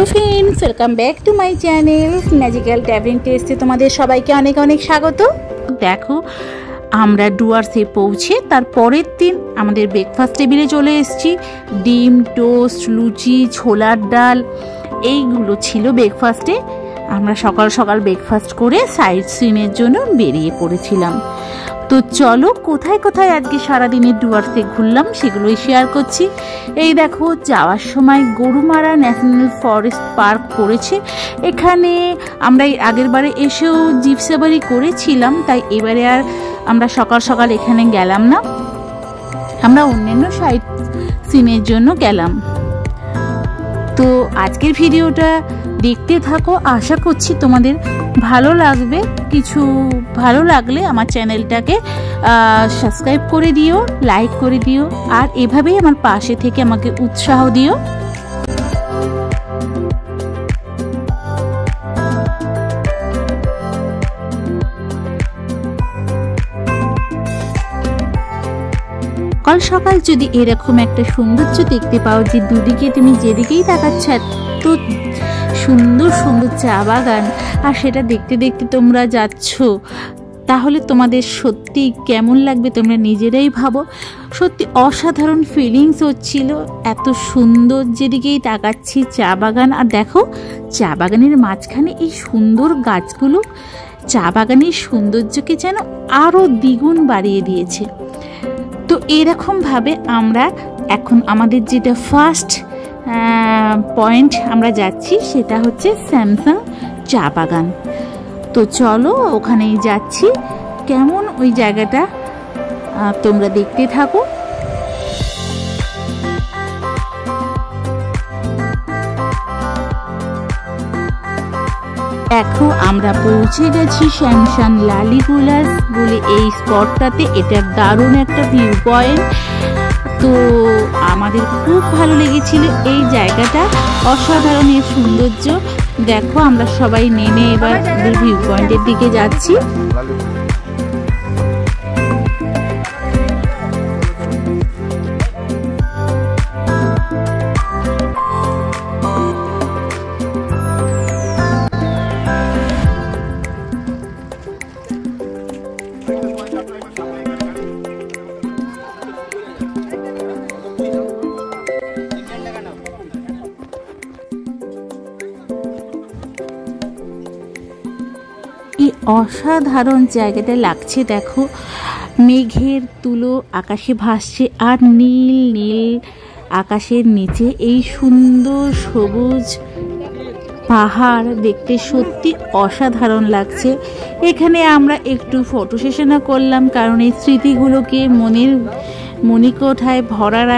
Friends, welcome back to my channel magical tabling টেস্টে তোমাদের সবাইকে অনেক অনেক স্বাগত। দেখো আমরা ডুয়ার্সে পৌঁছে তার পরের দিন আমাদের ব্রেকফাস্ট টেবিলে চলে এসেছি। ডিম, টোস্ট, লুচি, ছোলার ডাল এইগুলো ছিল ব্রেকফাস্টে। আমরা সকাল সকাল ব্রেকফাস্ট করে সাইট সিনের জন্য বেরিয়ে পড়েছিলাম। তো চলো কোথায় কোথায় আজকে সারাদিনের ডুয়ার্সে ঘুরলাম সেগুলোই শেয়ার করছি। এই দেখো যাওয়ার সময় গরুমারা ন্যাশনাল ফরেস্ট পার্ক পড়েছে। এখানে আমরা আগের বারে এসেও জিপ সাফারি করেছিলাম, তাই এবারে আর আমরা সকাল সকাল এখানে গেলাম না, আমরা অন্যান্য সাইট সিনের জন্য গেলাম। তো আজকের ভিডিওটা দেখতে থাকো, আশা করছি তোমাদের ভালো লাগবে। কিছু ভালো লাগলে আমার চ্যানেলটাকে সাবস্ক্রাইব করে দিও, লাইক করে দিও, আর এভাবেই আমার পাশে থেকে আমাকে উৎসাহ দিও। সকাল সকাল যদি এরকম একটা সৌন্দর্য দেখতে পাও যে দুদিকে তুমি যেদিকেই তাকাচ্ছ তো সুন্দর সুন্দর চা বাগান, আর সেটা দেখতে দেখতে তোমরা যাচ্ছ, তাহলে তোমাদের সত্যি কেমন লাগবে তোমরা নিজেরাই ভাবো। সত্যি অসাধারণ ফিলিংস হচ্ছিল, এত সুন্দর যেদিকেই তাকাচ্ছি চা বাগান। আর দেখো চা বাগানের মাঝখানে এই সুন্দর গাছগুলো চা বাগানের সৌন্দর্যকে যেন আরও দ্বিগুণ বাড়িয়ে দিয়েছে। তো এরকমভাবে আমরা এখন আমাদের যেটা ফার্স্ট পয়েন্ট আমরা যাচ্ছি সেটা হচ্ছে স্যামসাং চা বাগান। তো চলো ওখানেই যাচ্ছি, কেমন ওই জায়গাটা তোমরা দেখতে থাকো। দেখো আমরা পৌঁছে গেছি শ্যামসান লালিগুলাস বলে এই স্পটটাতে। এটা দারুণ একটা ভিউ পয়েন্ট, তো আমাদের খুব ভালো লেগেছিল এই জায়গাটা, অসাধারণ এর সৌন্দর্য। দেখো আমরা সবাই নেমে এবার ভিউ পয়েন্টের দিকে যাচ্ছি। এই অসাধারণ জায়গাটা লাগছে, দেখো মেঘের তুলো আকাশে ভাসছে, আর নীল নীল আকাশের নিচে এই সুন্দর সবুজ পাহাড় দেখতে সত্যি অসাধারণ লাগছে। এখানে আমরা একটু ফটো সেশনও করলাম, কারণ এই স্মৃতিগুলোকে মনের মণিকোঠায় ভরার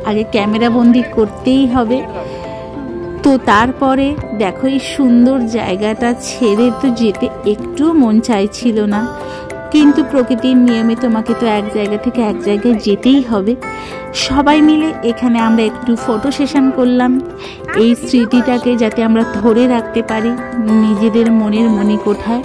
আগে ক্যামেরা বন্দি করতেই হবে। তো তারপরে দেখো এই সুন্দর জায়গাটা ছেড়ে তো যেতে একটু মন চাইছিল না, কিন্তু প্রকৃতির নিয়মে তোমাকে তো এক জায়গা থেকে এক জায়গায় যেতেই হবে। সবাই মিলে এখানে আমরা একটু ফটো সেশন করলাম, এই স্মৃতিটাকে যাতে আমরা ধরে রাখতে পারি নিজেদের মনের মণিকোঠায়।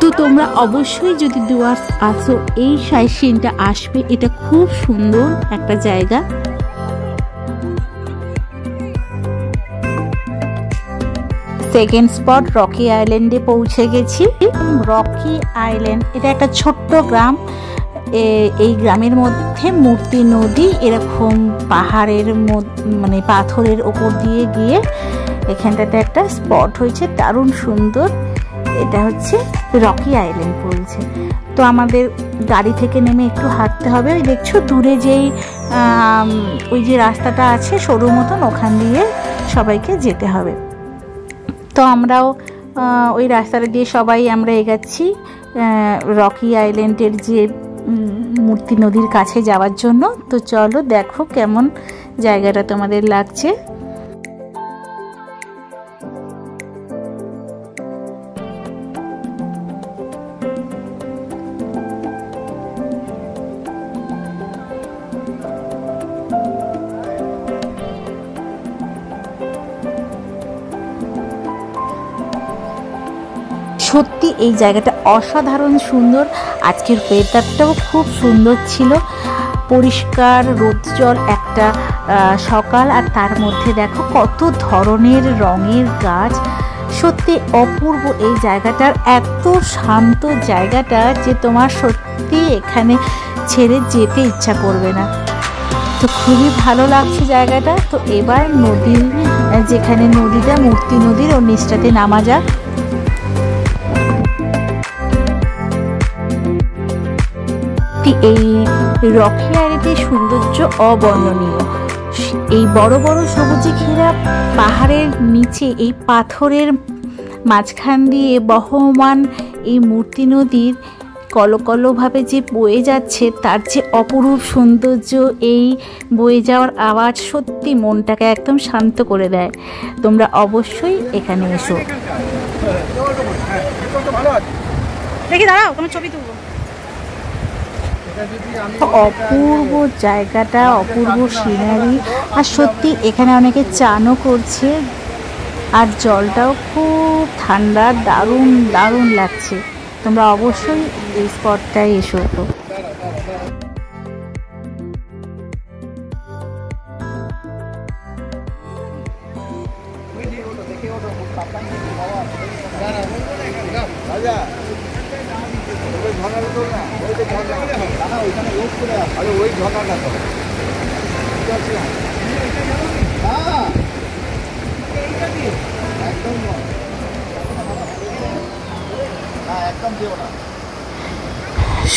তো তোমরা অবশ্যই যদি ডুয়ার্স আসো এই সাইট সিনটা আসবে, এটা খুব সুন্দর একটা জায়গা। সেকেন্ড স্পট রকি আইল্যান্ডে পৌঁছে গেছি। রকি আইল্যান্ড এটা একটা ছোট্ট গ্রাম, এই গ্রামের মধ্যে মূর্তি নদী এরকম পাহাড়ের মানে পাথরের ওপর দিয়ে গিয়ে এখানটাতে একটা স্পট হয়েছে, দারুণ সুন্দর। এটা হচ্ছে রকি আইল্যান্ড বলছে। তো আমাদের গাড়ি থেকে নেমে একটু হাঁটতে হবে, ওই দেখছো দূরে যেই ওই যে রাস্তাটা আছে সরু মতন, ওখান দিয়ে সবাইকে যেতে হবে। তো আমরাও ওই রাস্তাটা দিয়ে সবাই আমরা এগাচ্ছি রকি আইল্যান্ডের যে মূর্তি নদীর কাছে যাওয়ার জন্য। তো চলো দেখো কেমন জায়গাটা তোমাদের লাগছে। সত্যি এই জায়গাটা অসাধারণ সুন্দর। আজকের ওয়েদারটাও খুব সুন্দর ছিল। পরিষ্কার রোদ্জল একটা সকাল, আর তার মধ্যে দেখো কত ধরনের রঙের গাছ। সত্যি অপূর্ব এই জায়গাটার, এত শান্ত জায়গাটা যে তোমার সত্যি এখানে ছেড়ে যেতে ইচ্ছা করবে না। তো খুবই ভালো লাগছে জায়গাটা। তো এবার নদীর, যেখানে নদীটা মূর্তি নদীর ওর নিচটাতে নামা যাক। এই রকি আইল্যান্ডের সৌন্দর্য অবর্ণনীয়। এই বড় বড় সবুজে ঘেরা পাহাড়ের নিচে এই পাথরের মাঝখান দিয়ে বহমান এই মূর্তি নদীর কলকলভাবে যে বয়ে যাচ্ছে, তার যে অপরূপ সৌন্দর্য, এই বয়ে যাওয়ার আওয়াজ সত্যি মনটাকে একদম শান্ত করে দেয়। তোমরা অবশ্যই এখানে এসো। দেখি দাঁড়াও, তোমার ছবি তুলবো। অপূর্ব জায়গাটা, অপূর্ব সিনারি, আর সত্যি এখানে অনেকে চানও করছে, আর জলটাও খুব ঠান্ডা, দারুণ দারুণ লাগছে। তোমরা অবশ্যই এই স্পটটায় এসো।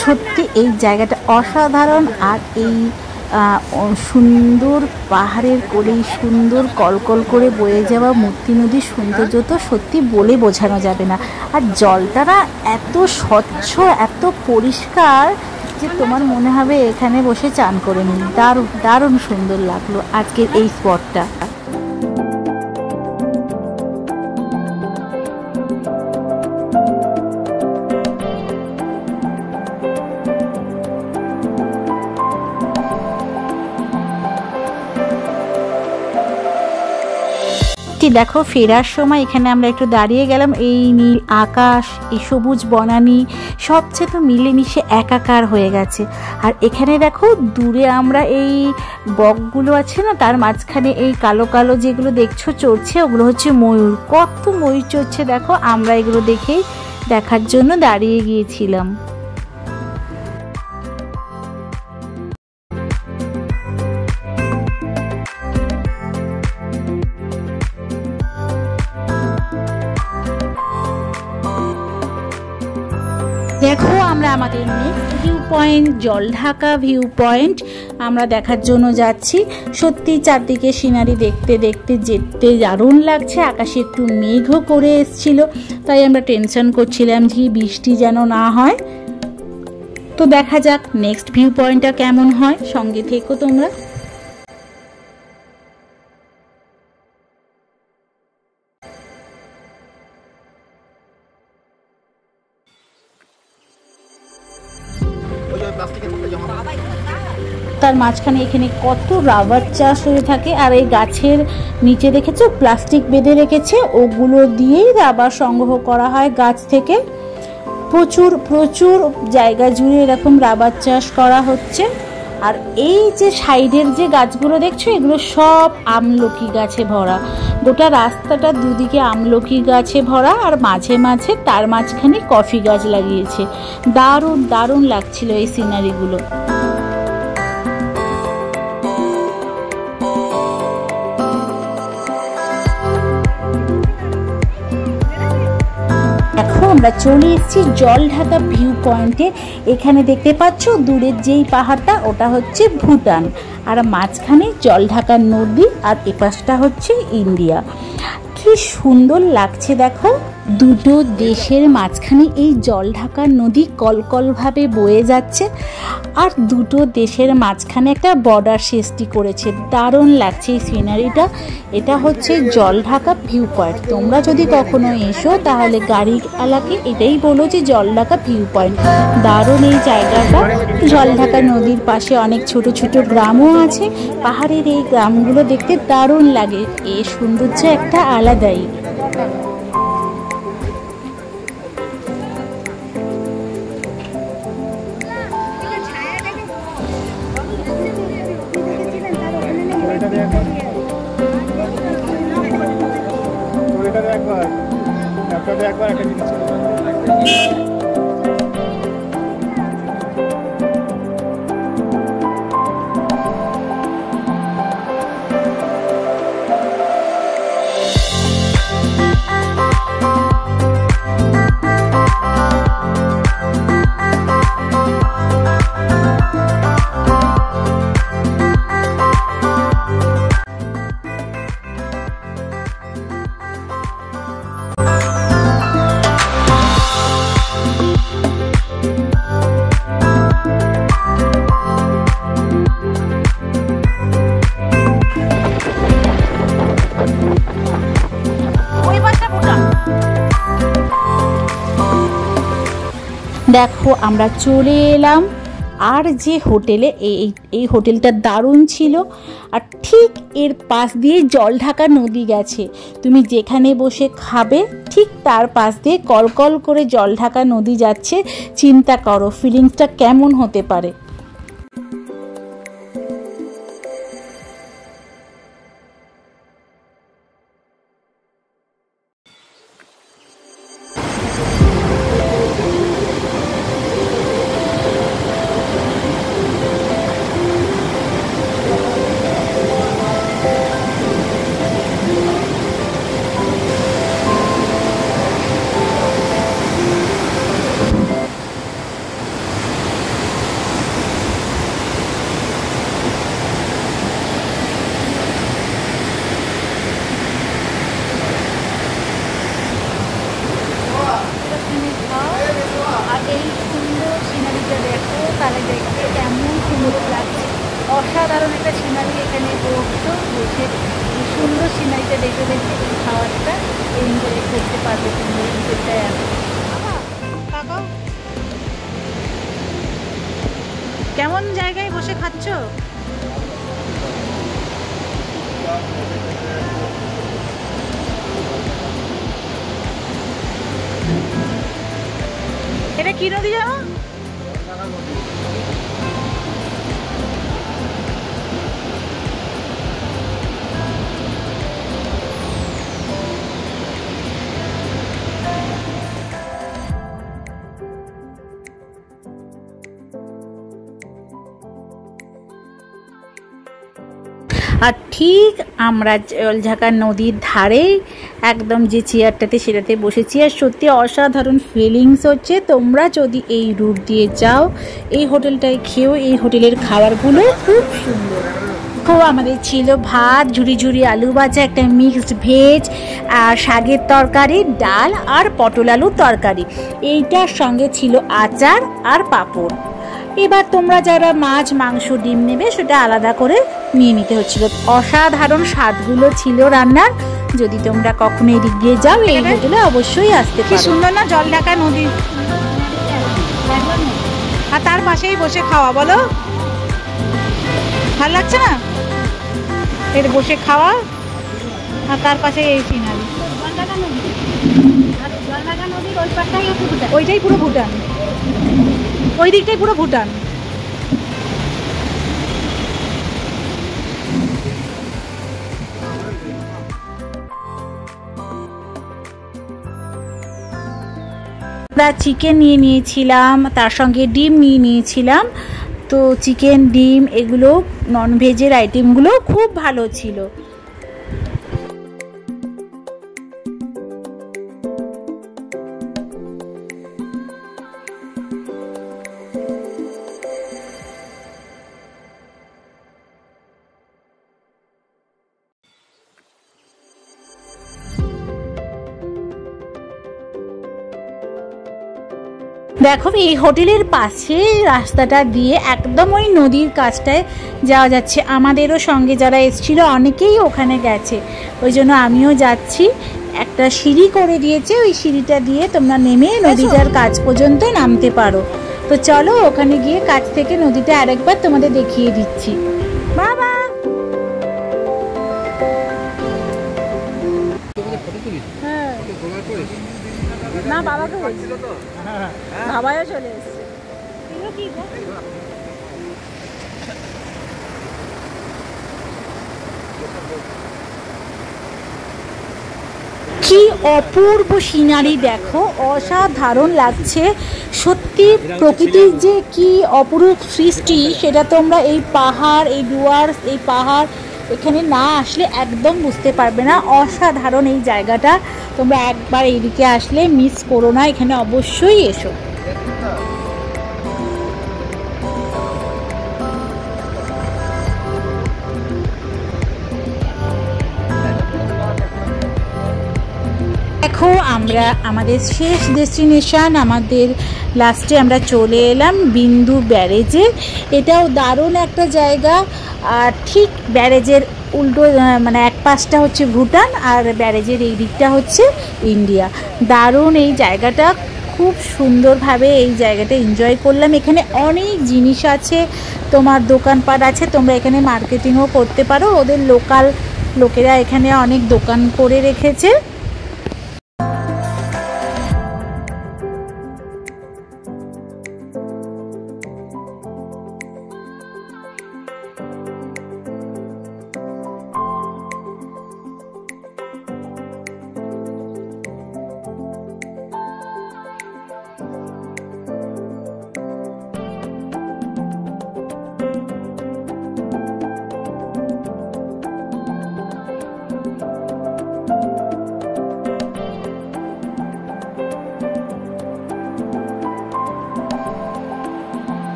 সত্যি এই জায়গাটা অসাধারণ, আর এই সুন্দর পাহাড়ের কোলে সুন্দর কলকল করে বয়ে যাওয়া মূর্তি নদীর সৌন্দর্য তো সত্যি বলে বোঝানো যাবে না। আর জলটা না এত স্বচ্ছ, এত পরিষ্কার যে তোমার মনে হবে এখানে বসে চান করে নিই। দারুণ দারুণ সুন্দর লাগলো আজকের এই স্পটটা। দেখো ফেরার সময় এখানে আমরা একটু দাঁড়িয়ে গেলাম। এই নীল আকাশ, এই সবুজ বনানী সবচেয়ে তো মিলেমিশে একাকার হয়ে গেছে। আর এখানে দেখো দূরে আমরা এই বকগুলো আছে না, তার মাঝখানে এই কালো কালো যেগুলো দেখছো চড়ছে, ওগুলো হচ্ছে ময়ূর। কত ময়ূর চড়ছে দেখো, আমরা এগুলো দেখার জন্য দাঁড়িয়ে গিয়েছিলাম। দেখো আমরা আমাদের next view point Jaldhaka view point আমরা দেখার জন্য যাচ্ছি। সত্যি চারদিকে সিনারি দেখতে দেখতে যেতে দারুণ লাগছে। আকাশে একটু মেঘও করে এসছিল, তাই আমরা টেনশন করছিলাম যে বৃষ্টি যেন না হয়। তো দেখা যাক নেক্সট ভিউ পয়েন্টটা কেমন হয়, সঙ্গে থেকো তোমরা। তার মাঝখানে এখানে কত রাবার চাষ হয়ে থাকে, আর এই গাছের নিচে দেখেছো প্লাস্টিক বেঁধে রেখেছে, ওগুলো দিয়েই রাবার সংগ্রহ করা হয় গাছ থেকে। প্রচুর প্রচুর জায়গা জুড়ে এরকম রাবার চাষ করা হচ্ছে। আর এই যে সাইডের যে গাছগুলো দেখছো, এগুলো সব আমলকি গাছে ভরা। গোটা রাস্তাটা দুদিকে আমলকি গাছে ভরা, আর মাঝে মাঝে তার মাঝখানে কফি গাছ লাগিয়েছে। দারুণ দারুণ লাগছিল এই সিনারিগুলো। এখন আমরা চলে এসেছি জলঢাকা ভিউ পয়েন্টে। এখানে দেখতে পাচ্ছ দূরের যেই পাহাড়টা, ওটা হচ্ছে ভুটান, আর মাঝখানে জলঢাকা নদী, আর এপাশটা হচ্ছে ইন্ডিয়া। কি সুন্দর লাগছে দেখো, দুটো দেশের মাঝখানে এই জলঢাকা নদী কলকলভাবে বয়ে যাচ্ছে, আর দুটো দেশের মাঝখানে একটা বর্ডার সৃষ্টি করেছে। দারুণ লাগছে এই সিনারিটা। এটা হচ্ছে জলঢাকা ভিউ পয়েন্ট। তোমরা যদি কখনো এসো তাহলে গাড়িওয়ালাকে এটাই বলো যে জলঢাকা ভিউ পয়েন্ট। দারুণ এই জায়গাটা। জলঢাকা নদীর পাশে অনেক ছোট ছোট গ্রামও আছে। পাহাড়ের এই গ্রামগুলো দেখতে দারুণ লাগে, এর সৌন্দর্য একটা আলাদাই। একবার একটা জিনিস দেখো আমরা চলে এলাম আর যে হোটেলে, এই হোটেলটা দারুণ ছিল। আর ঠিক এর পাশ দিয়ে জলঢাকা নদী গেছে। তুমি যেখানে বসে খাবে ঠিক তার পাশ দিয়ে কলকল করে জলঢাকা নদী যাচ্ছে। চিন্তা করো ফিলিংসটা কেমন হতে পারে। অসাধারণ একটা সিনারি এখানে বসতো, বসে সুন্দর সিনারিটা দেখে দেখে খাওয়াটা এনজয় করতে পারবে। সুন্দর সেটাই আছে। কেমন জায়গায় বসে খাচ্ছ? এটা কি নদী জানো? আর ঠিক আমরা জলঢাকা নদীর ধারে একদম যে চেয়ারটাতে সেটাতে বসেছি। আর সত্যি অসাধারণ ফিলিংস হচ্ছে। তোমরা যদি এই রুট দিয়ে যাও, এই হোটেলটায় খেয়েও, এই হোটেলের খাবারগুলো খুব সুন্দর। খুব আমাদের ছিল ভাত, ঝুরি ঝুরি আলু ভাজা, একটা মিক্সড ভেজ, আর শাকের তরকারি, ডাল আর পটল আলুর তরকারি। এইটার সঙ্গে ছিল আচার আর পাঁপড়। এবার তোমরা যারা মাছ, মাংস, ডিম নেবে সেটা আলাদা করে নিয়ে নিতে হচ্ছিল। অসাধারণ স্বাদগুলো ছিল রান্নার। যদি তোমরা কখনো এদিক দিয়ে যাও এই হোটেলে অবশ্যই আসতে পারো। কি সুন্দর না জলঢাকা নদী, আর তার পাশেই বসে খাওয়া। বলো ভালো লাগছে না? এর বসে খাওয়া আর তার পাশে এই সিনারি। ওইটাই পুরো ভুটান, ওই দিকটাই পুরো ভুটান। আমরা চিকেন নিয়ে নিয়েছিলাম, তার সঙ্গে ডিম নিয়ে নিয়েছিলাম। তো চিকেন, ডিম এগুলো ননভেজের আইটেমগুলো খুব ভালো ছিল। দেখো এই হোটেলের পাশে রাস্তাটা দিয়ে একদম ওই নদীর কাছটায় যাওয়া যাচ্ছে। আমাদেরও সঙ্গে যারা এসেছিল অনেকেই ওখানে গেছে, ওই জন্য আমিও যাচ্ছি। একটা সিঁড়ি করে দিয়েছে, ওই সিঁড়িটা দিয়ে তোমরা নেমে নদীটার কাছ পর্যন্ত নামতে পারো। তো চলো ওখানে গিয়ে কাছ থেকে নদীটা আরেকবার তোমাদের দেখিয়ে দিচ্ছি। বাবা না, বাবাকে বলছিল তো, বাবাও চলে এসছে। কি অপূর্ব সিনারি দেখো, অসাধারণ লাগছে সত্যি। প্রকৃতির যে কি অপরূপ সৃষ্টি সেটা তোমরা এই পাহাড়, এই ডুয়ার্স, এই পাহাড় এখানে না আসলে একদম বুঝতে পারবে না। অসাধারণ এই জায়গাটা, তোমরা একবার এইদিকে আসলে মিস করো না, এখানে অবশ্যই এসো। দেখো আমরা আমাদের শেষ ডেস্টিনেশন, আমাদের লাস্টে আমরা চলে এলাম বিন্দু ব্যারেজে। এটাও দারুণ একটা জায়গা। আর ঠিক ব্যারেজের উল্টো মানে এক পাশটা হচ্ছে ভুটান আর ব্যারেজের এই দিকটা হচ্ছে ইন্ডিয়া। দারুণ এই জায়গাটা, খুব সুন্দরভাবে এই জায়গাটা এনজয় করলাম। এখানে অনেক জিনিস আছে, তোমার দোকানপাট আছে, তোমরা এখানে মার্কেটিংও করতে পারো। ওদের লোকাল লোকেরা এখানে অনেক দোকান করে রেখেছে।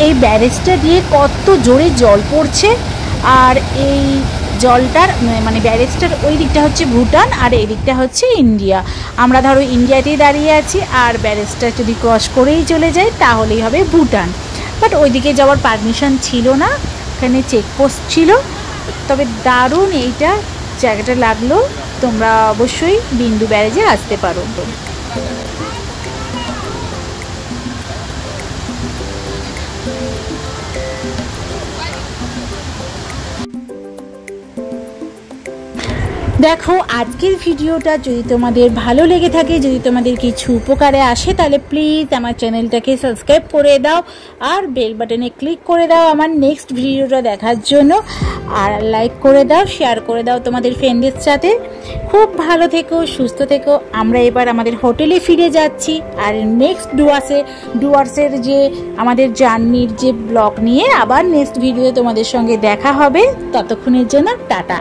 এই ব্যারেজটা দিয়ে কত জোরে জল পড়ছে, আর এই জলটার মানে ব্যারেজটার ওই দিকটা হচ্ছে ভুটান আর এই দিকটা হচ্ছে ইন্ডিয়া। আমরা ধরো ইন্ডিয়াতেই দাঁড়িয়ে আছি, আর ব্যারেজটা যদি ক্রস করেই চলে যায় তাহলেই হবে ভুটান। বাট ওইদিকে যাওয়ার পারমিশন ছিল না, ওখানে চেকপোস্ট ছিল। তবে দারুণ এইটা জায়গাটা লাগলো, তোমরা অবশ্যই বিন্দু ব্যারেজে আসতে পারো। দেখো আজকের ভিডিওটা যদি তোমাদের ভালো লেগে থাকে, যদি তোমাদের কিছু উপকারে আসে, তাহলে প্লিজ আমার চ্যানেলটাকে সাবস্ক্রাইব করে দাও আর বেল বাটনে ক্লিক করে দাও আমার নেক্সট ভিডিওটা দেখার জন্য। আর লাইক করে দাও, শেয়ার করে দাও তোমাদের ফ্রেন্ডের সাথে। খুব ভালো থেকো, সুস্থ থেকো। আমরা এবার আমাদের হোটেলে ফিরে যাচ্ছি, আর নেক্সট ডুয়ার্সের যে আমাদের জার্নির যে ব্লগ নিয়ে আবার নেক্সট ভিডিও তোমাদের সঙ্গে দেখা হবে। ততক্ষণের জন্য টাটা।